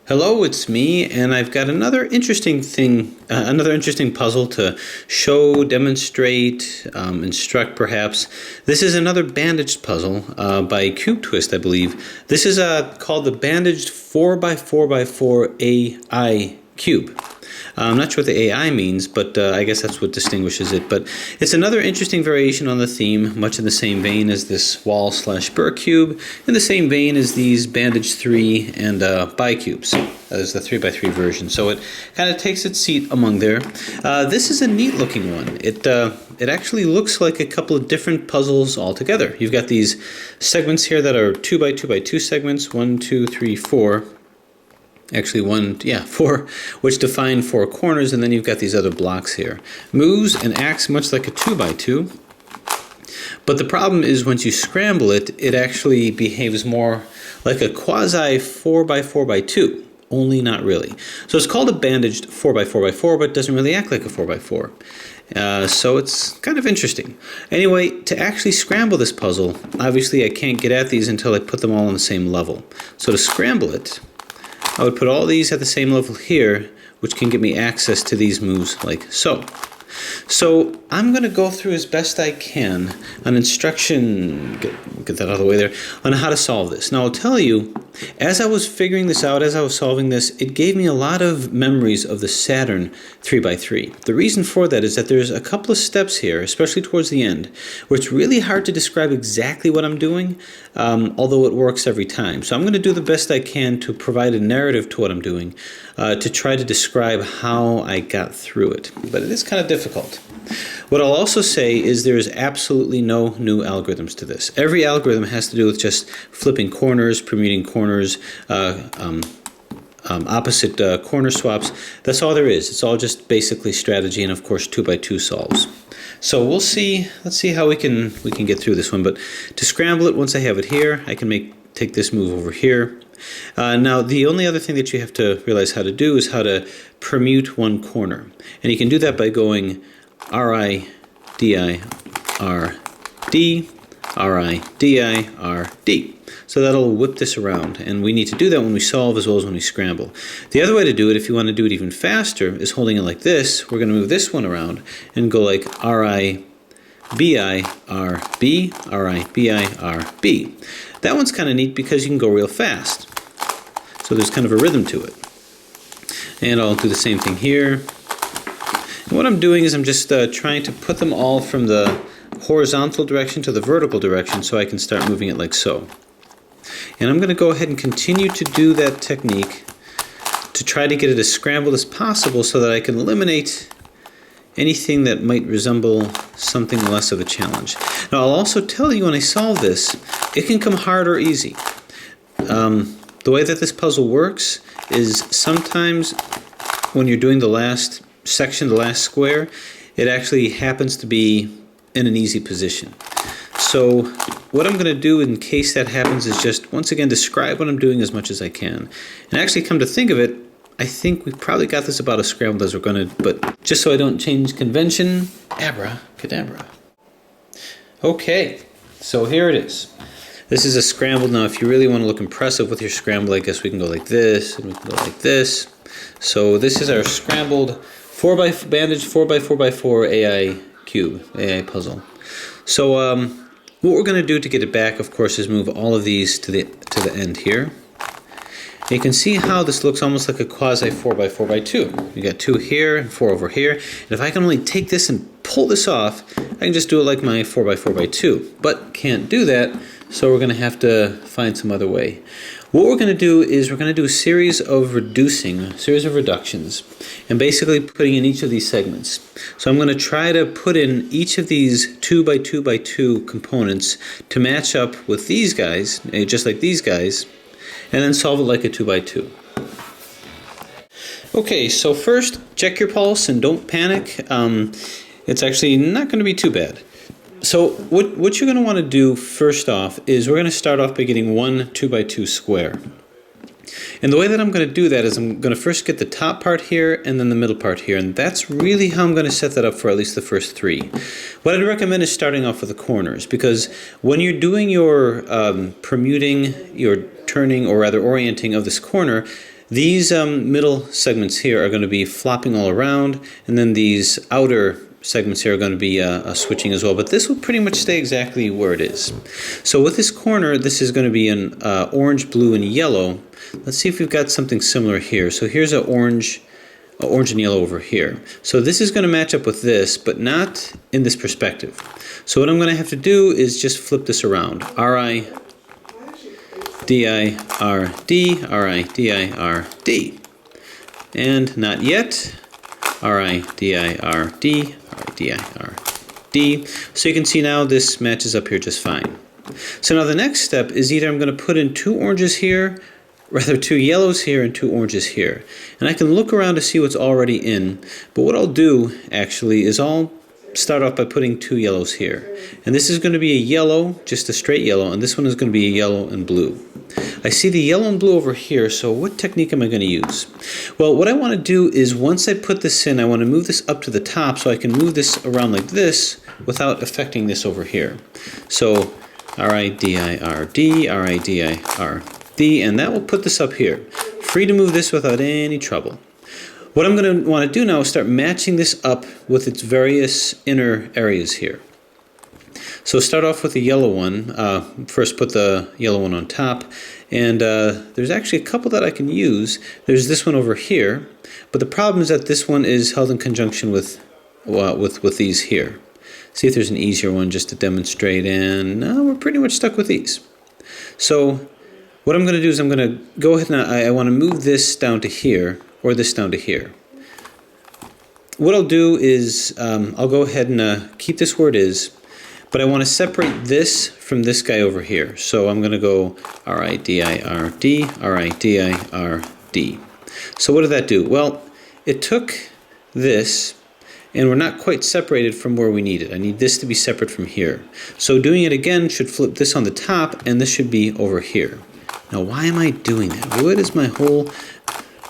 Hello, it's me, and I've got another interesting puzzle to show, demonstrate, instruct perhaps. This is another bandaged puzzle by Cube Twist, I believe. This is called the Bandaged 4x4x4 AI Cube. I'm not sure what the AI means, but I guess that's what distinguishes it. But it's another interesting variation on the theme, much in the same vein as this wall/Burr cube, in the same vein as these Bandage 3 and Bicubes. That is the 3x3 version. So it kind of takes its seat among there. This is a neat looking one. It actually looks like a couple of different puzzles all together. You've got these segments here that are 2x2x2 segments, 1, 2, 3, 4. Actually, 4, which define 4 corners, and then you've got these other blocks here. Moves and acts much like a 2x2, but the problem is once you scramble it, it actually behaves more like a quasi 4x4x2, only not really. So it's called a bandaged 4x4x4, but it doesn't really act like a 4x4. So it's kind of interesting. Anyway, to actually scramble this puzzle, obviously I can't get at these until I put them all on the same level. So to scramble it, I would put all these at the same level here, which can give me access to these moves like so. So I'm going to go through as best I can an instruction, get that out of the way there, on how to solve this. Now I'll tell you, as I was figuring this out, as I was solving this, it gave me a lot of memories of the Saturn 3x3. The reason for that is that there's a couple of steps here, especially towards the end, where it's really hard to describe exactly what I'm doing, although it works every time. So I'm going to do the best I can to provide a narrative to what I'm doing, to try to describe how I got through it. But it is kind of difficult. What I'll also say is there is absolutely no new algorithms to this. Every algorithm has to do with just flipping corners, permuting corners, opposite corner swaps. That's all there is. It's all just basically strategy and of course 2x2 solves. So we'll see. Let's see how we can get through this one. But to scramble it, once I have it here, I can take this move over here. Now the only other thing that you have to realize how to do is how to permute one corner, and you can do that by going RI, DI, RD, RI, DI, RD. So that'll whip this around, and we need to do that when we solve as well as when we scramble. The other way to do it, if you want to do it even faster, is holding it like this. We're going to move this one around and go like RI, BI, RB, RI, BI, RB. That one's kind of neat because you can go real fast. So there's kind of a rhythm to it. And I'll do the same thing here. And what I'm doing is I'm just trying to put them all from the horizontal direction to the vertical direction so I can start moving it like so. And I'm going to go ahead and continue to do that technique to try to get it as scrambled as possible so that I can eliminate anything that might resemble something less of a challenge. Now I'll also tell you when I solve this, it can come hard or easy. The way that this puzzle works is sometimes when you're doing the last section, the last square, it actually happens to be in an easy position. So what I'm going to do in case that happens is just once again describe what I'm doing as much as I can. And actually come to think of it, I think we probably got this about as scrambled as we're going to, but just so I don't change convention, abracadabra. Okay, so here it is. This is a scramble. Now if you really want to look impressive with your scramble, I guess we can go like this, and we can go like this. So this is our scrambled bandaged 4x4x4 AI cube, AI puzzle. So what we're going to do to get it back, of course, is move all of these to the end here. And you can see how this looks almost like a quasi 4x4x2. You got 2 here and 4 over here. And if I can only take this and pull this off, I can just do it like my 4x4x2. But can't do that, so we're going to have to find some other way. What we're going to do is we're going to do a series of reductions, and basically putting in each of these segments. So I'm going to try to put in each of these 2x2x2 components to match up with these guys, just like these guys, and then solve it like a 2x2. Okay, so first, check your pulse and don't panic. It's actually not going to be too bad. So what you're going to want to do first off is we're going to start off by getting one 2x2 square. And the way that I'm going to do that is I'm going to first get the top part here and then the middle part here, and that's really how I'm going to set that up for at least the first 3. What I'd recommend is starting off with the corners, because when you're doing your permuting, your turning, or rather orienting of this corner, These middle segments here are going to be flopping all around, and then these outer segments here are going to be switching as well, but this will pretty much stay exactly where it is. So with this corner, this is going to be an orange, blue, and yellow. Let's see if we've got something similar here. So here's an orange and yellow over here. So this is going to match up with this, but not in this perspective. So what I'm going to have to do is just flip this around. R-I-D-I-R-D, R-I-D-I-R-D. And not yet. R-I-D-I-R-D, R-I-D-I-R-D. So you can see now this matches up here just fine. So now the next step is either I'm going to put in two oranges here, rather two yellows here and two oranges here. And I can look around to see what's already in, but what I'll do actually is I'll start off by putting two yellows here. And this is going to be a yellow, just a straight yellow, and this one is going to be a yellow and blue. I see the yellow and blue over here, so what technique am I going to use? Well, what I want to do is once I put this in, I want to move this up to the top so I can move this around like this without affecting this over here. So R-I-D-I-R-D, R-I-D-I-R-D, and that will put this up here. Free to move this without any trouble. What I'm going to want to do now is start matching this up with its various inner areas here. So start off with the yellow one. First put the yellow one on top. And there's actually a couple that I can use. There's this one over here. But the problem is that this one is held in conjunction with these here. See if there's an easier one just to demonstrate. And no, we're pretty much stuck with these. So what I'm going to do is I'm going to go ahead and I want to move this down to here, or this down to here. What I'll do is I'll go ahead and keep this where it is, but I want to separate this from this guy over here. So I'm going to go R-I-D-I-R-D, R-I-D-I-R-D. So what did that do? Well, it took this, and we're not quite separated from where we need it. I need this to be separate from here. So doing it again should flip this on the top, and this should be over here. Now, why am I doing that? What is my whole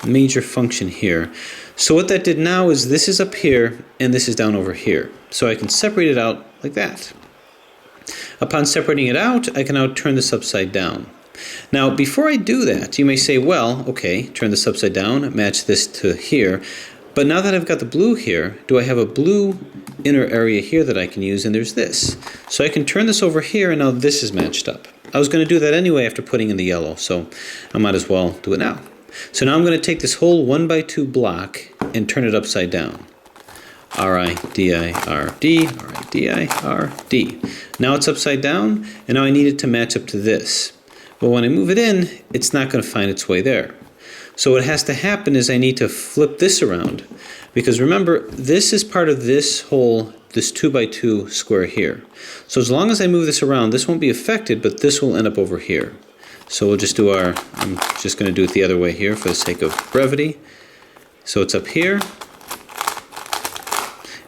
major function here? So what that did now is this is up here and this is down over here. So I can separate it out like that. Upon separating it out, I can now turn this upside down. Now, before I do that, you may say, well, okay, turn this upside down, match this to here. But now that I've got the blue here, do I have a blue inner area here that I can use? And there's this. So I can turn this over here, and now this is matched up. I was going to do that anyway after putting in the yellow, so I might as well do it now. So now I'm going to take this whole 1x2 block and turn it upside down. R-I-D-I-R-D, R-I-D-I-R-D. Now it's upside down, and now I need it to match up to this. But when I move it in, it's not going to find its way there. So what has to happen is I need to flip this around. Because remember, this is part of this whole, this 2x2 square here. So as long as I move this around, this won't be affected, but this will end up over here. So we'll just do I'm just going to do it the other way here for the sake of brevity. So it's up here,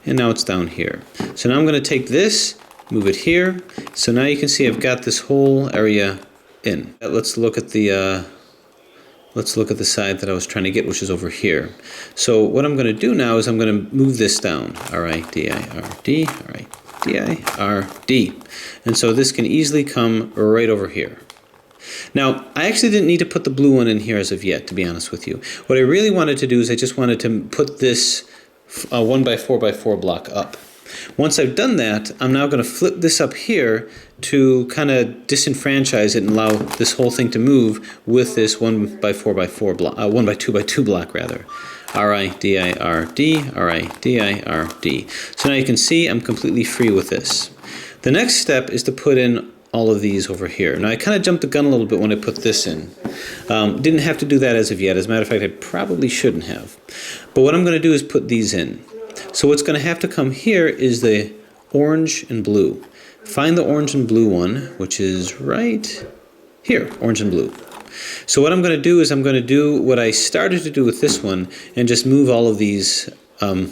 and now it's down here. So now I'm going to take this, move it here. So now you can see I've got this whole area in. Let's look at the side that I was trying to get, which is over here. So what I'm going to do now is I'm going to move this down. R-I-D-I-R-D, R-I-D-I-R-D. And so this can easily come right over here. Now, I actually didn't need to put the blue one in here as of yet, to be honest with you. What I really wanted to do is I just wanted to put this 1x4x4 block up. Once I've done that, I'm now going to flip this up here to kind of disenfranchise it and allow this whole thing to move with this 1x4x4 block, 1x2x2 block rather. R-I-D-I-R-D, R-I-D-I-R-D. So now you can see I'm completely free with this. The next step is to put in all of these over here. Now I kind of jumped the gun a little bit when I put this in. Didn't have to do that as of yet. As a matter of fact, I probably shouldn't have. But what I'm going to do is put these in. So what's going to have to come here is the orange and blue. Find the orange and blue one, which is right here, orange and blue. So what I'm going to do is I'm going to do what I started to do with this one and just move all of these, move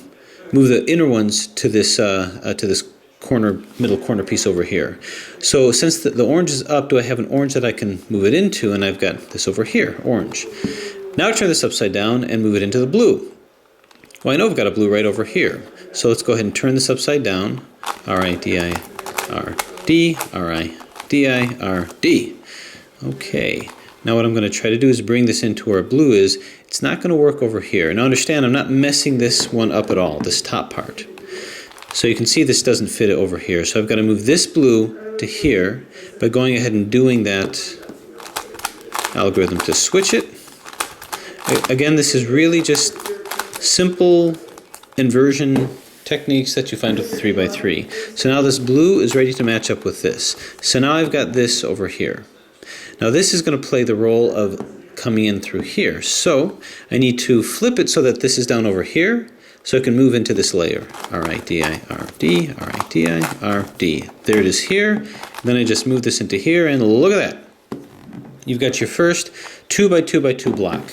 the inner ones to this middle corner piece over here. So since the orange is up, do I have an orange that I can move it into? And I've got this over here, orange. Now I turn this upside down and move it into the blue. Well, I know I've got a blue right over here. So let's go ahead and turn this upside down. R-I-D-I-R-D, R-I-D-I-R-D. Okay. Now what I'm going to try to do is bring this into where blue is. It's not going to work over here. Now understand, I'm not messing this one up at all, this top part. So you can see this doesn't fit over here. So I've got to move this blue to here by going ahead and doing that algorithm to switch it. Again, this is really just simple inversion techniques that you find with the 3x3. So now this blue is ready to match up with this. So now I've got this over here. Now this is going to play the role of coming in through here. So I need to flip it so that this is down over here, so it can move into this layer. R-I-D-I-R-D, R-I-D-I-R-D. There it is here. Then I just move this into here, and look at that. You've got your first 2x2x2 block.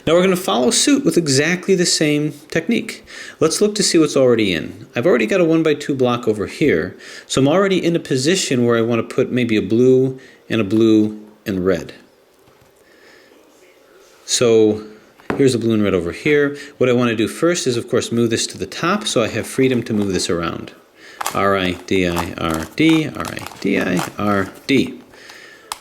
Now we're going to follow suit with exactly the same technique. Let's look to see what's already in. I've already got a 1x2 block over here, so I'm already in a position where I want to put maybe a blue and red. So here's a blue and red over here. What I want to do first is, of course, move this to the top so I have freedom to move this around. R-I-D-I-R-D, R-I-D-I-R-D.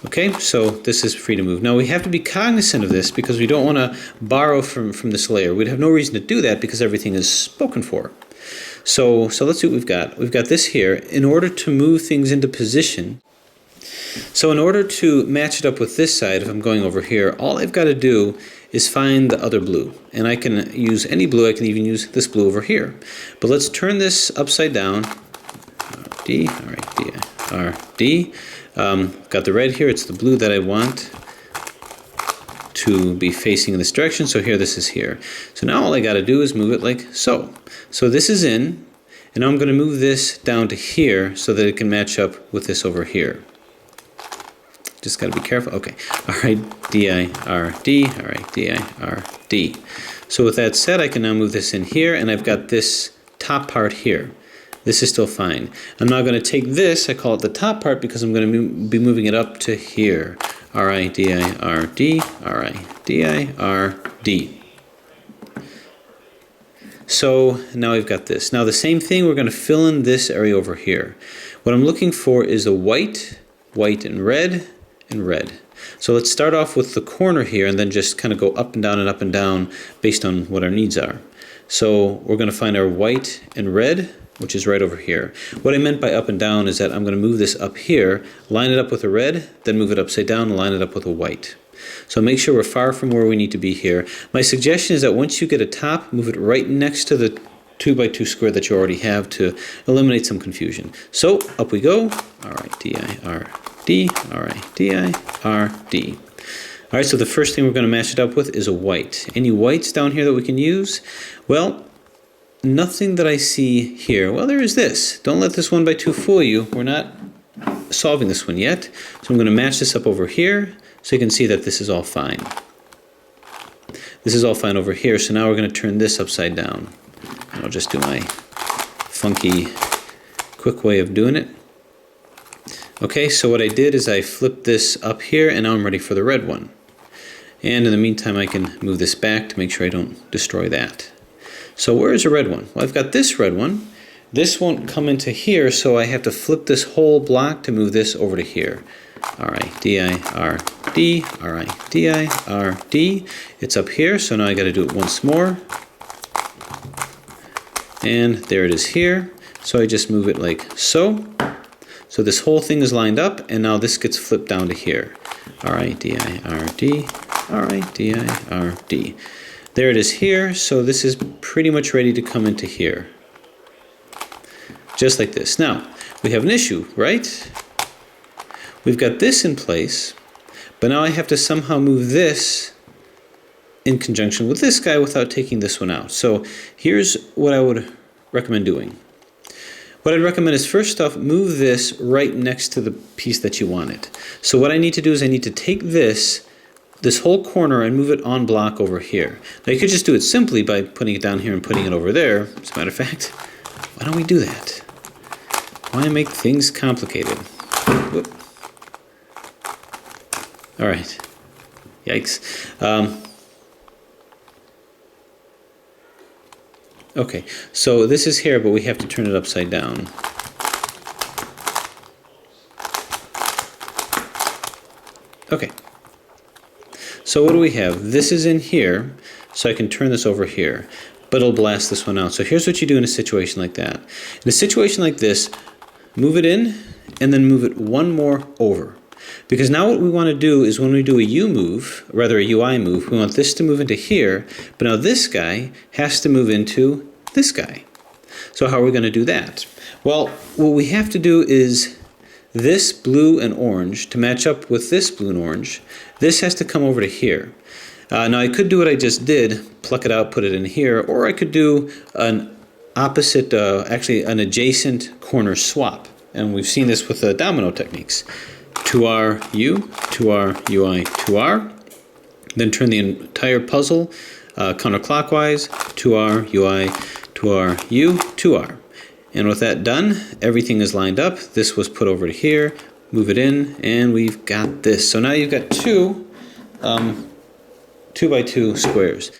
Okay, so this is free to move. Now we have to be cognizant of this because we don't want to borrow from this layer. We'd have no reason to do that because everything is spoken for. So let's see what we've got. We've got this here. In order to move things into position, so in order to match it up with this side, if I'm going over here, all I've got to do is find the other blue. And I can use any blue. I can even use this blue over here. But let's turn this upside down. R-D, R-I-D, R-D. Got the red here. It's the blue that I want to be facing in this direction. So here, this is here. So now all I got to do is move it like so. So this is in. And now I'm going to move this down to here so that it can match up with this over here. Just got to be careful. Okay. R-I-D-I-R-D, R-I-D-I-R-D. So with that said, I can now move this in here, and I've got this top part here. This is still fine. I'm now going to take this, I call it the top part because I'm going to be moving it up to here. R-I-D-I-R-D, R-I-D-I-R-D. So now I've got this. Now the same thing, we're going to fill in this area over here. What I'm looking for is a white, and red, and red. So let's start off with the corner here and then just kind of go up and down based on what our needs are. So we're going to find our white and red, which is right over here. What I meant by up and down is that I'm going to move this up here, line it up with a red, then move it upside down and line it up with a white. So make sure we're far from where we need to be here. My suggestion is that once you get a top, move it right next to the 2x2 square that you already have to eliminate some confusion. So up we go. R-I-D-I-R-D, R-I-D-I-R-D. All right, so the first thing we're going to match it up with is a white. Any whites down here that we can use? Well, nothing that I see here. Well, there is this. Don't let this 1x2 fool you. We're not solving this one yet. So I'm going to match this up over here so you can see that this is all fine. This is all fine over here. So now we're going to turn this upside down. And I'll just do my funky, quick way of doing it. Okay, so what I did is I flipped this up here, and now I'm ready for the red one. And in the meantime, I can move this back to make sure I don't destroy that. So where is the red one? Well, I've got this red one. This won't come into here, so I have to flip this whole block to move this over to here. R-I-D-I-R-D, R-I-D-I-R-D. It's up here, so now I got to do it once more. And there it is here. So I just move it like so. So this whole thing is lined up, and now this gets flipped down to here. R-I-D-I-R-D, R-I-D-I-R-D. There it is here, so this is pretty much ready to come into here. Just like this. Now, we have an issue, right? We've got this in place, but now I have to somehow move this in conjunction with this guy without taking this one out. So here's what I would recommend doing. What I'd recommend is first off, move this right next to the piece that you want it. So what I need to do is I need to take this whole corner and move it on block over here. Now you could just do it simply by putting it down here and putting it over there. As a matter of fact, why don't we do that? Why make things complicated? Whoop. All right. Yikes. Okay, so this is here, but we have to turn it upside down. Okay. So what do we have? This is in here, so I can turn this over here, but it'll blast this one out. So here's what you do in a situation like that. In a situation like this, move it in, and then move it one more over. Because now what we want to do is when we do a U move, rather a UI move, we want this to move into here, but now this guy has to move into this guy. So how are we going to do that? Well, what we have to do is this blue and orange to match up with this blue and orange. This has to come over to here. Now I could do what I just did, pluck it out, put it in here, or I could do an opposite, actually an adjacent corner swap. And we've seen this with the domino techniques. 2R, U, 2R, UI, 2R. Then turn the entire puzzle counterclockwise, 2R, UI, 2R, U, 2R. And with that done, everything is lined up. This was put over to here, move it in, and we've got this. So now you've got two 2x2 squares.